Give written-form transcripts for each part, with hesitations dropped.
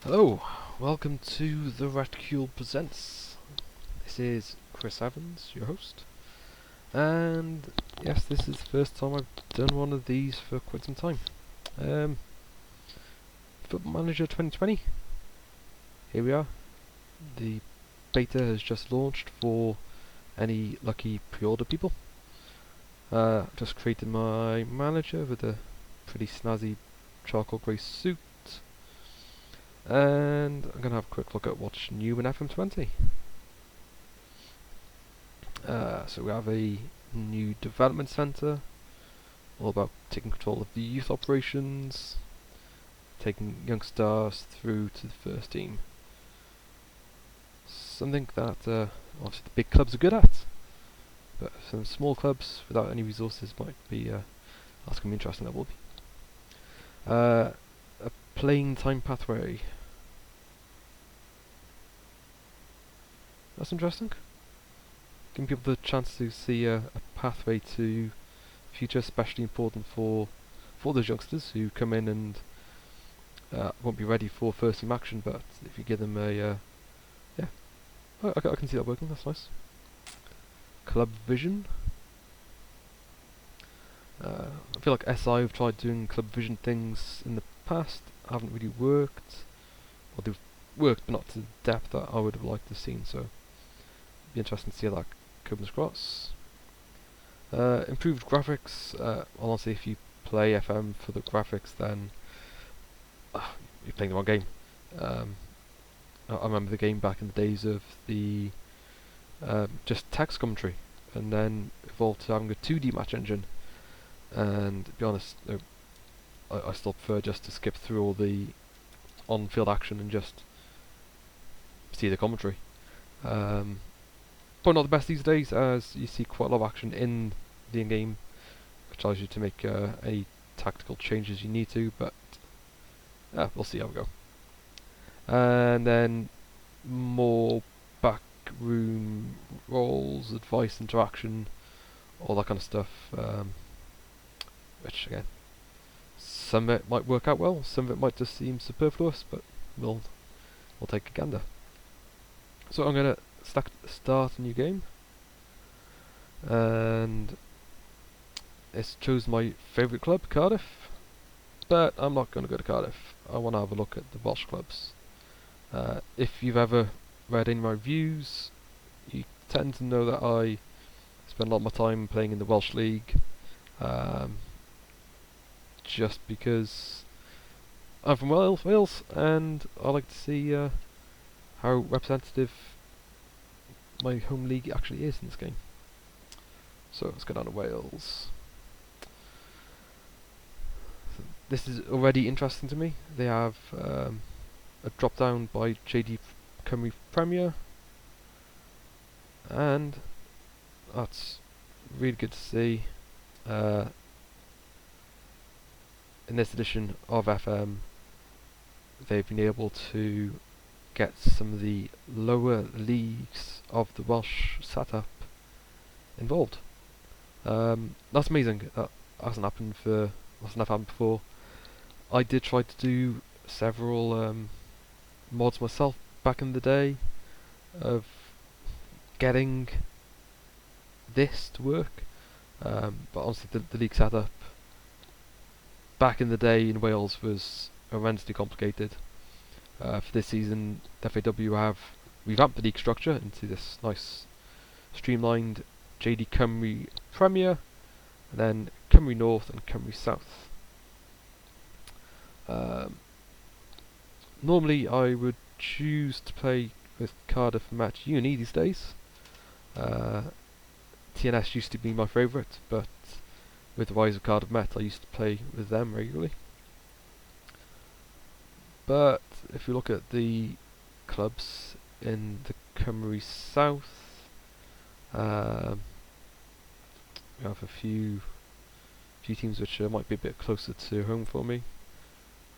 Hello, welcome to the Reticule Presents. This is Chris Evans, your host, and yes, this is the first time I've done one of these for quite some time. Football Manager 2020, here we are. The beta has just launched for any lucky pre-order people. Just created my manager with a pretty snazzy charcoal grey suit. And I'm going to have a quick look at what's new in FM20. So we have a new development centre, all about taking control of the youth operations, taking young stars through to the first team. Something that obviously the big clubs are good at, but some small clubs without any resources might be, that's going to be interesting, that will be. A playing time pathway. That's interesting. Giving people the chance to see a pathway to future, especially important for those youngsters who come in and won't be ready for first team action. But if you give them a yeah, I can see that working. That's nice. Club vision. I feel like SI have tried doing club vision things in the past, haven't really worked, or they've worked but not to the depth that I would have liked to have seen. So it'd be interesting to see how that comes across. Improved graphics. Honestly, if you play FM for the graphics, then you're playing the wrong game. I remember the game back in the days of the just text commentary, and then evolved to having a 2D match engine. And to be honest, I still prefer just to skip through all the on-field action and just see the commentary. Probably not the best these days, as you see quite a lot of action in the in-game, which allows you to make any tactical changes you need to, but we'll see how we go. And then more backroom roles, advice, interaction, all that kind of stuff, which again, some of it might work out well, some of it might just seem superfluous, but we'll take a gander. So I'm going to start a new game, and it's chosen my favourite club, Cardiff, but I'm not going to go to Cardiff. I want to have a look at the Welsh clubs. If you've ever read any of my reviews, you tend to know that I spend a lot of my time playing in the Welsh League, just because I'm from Wales, and I like to see how representative my home league actually is in this game. So let's go down to Wales. So this is already interesting to me. They have a drop down by JD Cymru Premier, and that's really good to see. In this edition of FM, they've been able to get some of the lower leagues of the Welsh setup involved. That's amazing. That hasn't happened before. I did try to do several mods myself back in the day of getting this to work, but honestly the league setup back in the day in Wales was horrendously complicated. For this season, the FAW have revamped the league structure into this nice streamlined JD Cymru Premier, and then Cymru North and Cymru South. Normally I would choose to play with Cardiff Match Uni these days. TNS used to be my favourite, but with the rise of Cardiff Met I used to play with them regularly. But if you look at the clubs in the Cymru South, we have a few teams which might be a bit closer to home for me.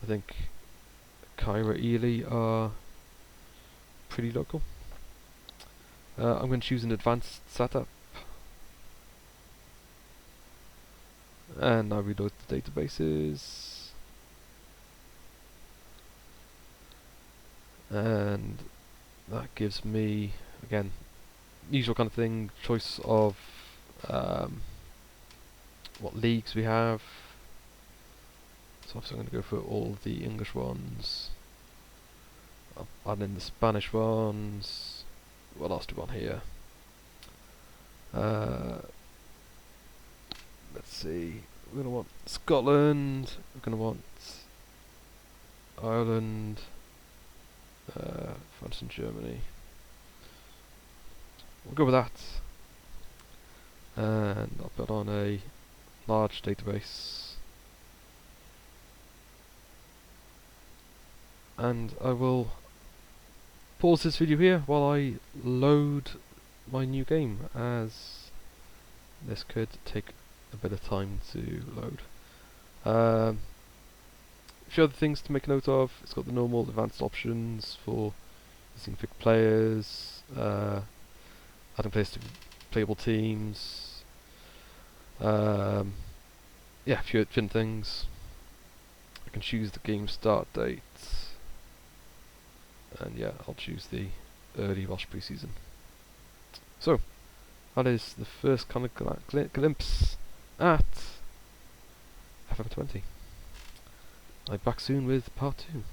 I think Cairo Ely are pretty local. I'm going to choose an advanced setup, and now reload the databases. and that gives me, again, usual kind of thing, choice of what leagues we have. So obviously I'm going to go for all the English ones. I'll add in the Spanish ones. What else do we want here? Let's see. We're going to want Scotland. We're going to want Ireland, France and Germany. We'll go with that. And I'll put on a large database. And I will pause this video here while I load my new game, as this could take a bit of time to load. A few other things to make note of. It's got the normal advanced options for using pick players, adding players to playable teams. Yeah, a few different things. I can choose the game start date, and yeah, I'll choose the early Welsh pre-season. So, that is the first kind of glimpse at FM20. I'll be back soon with part 2.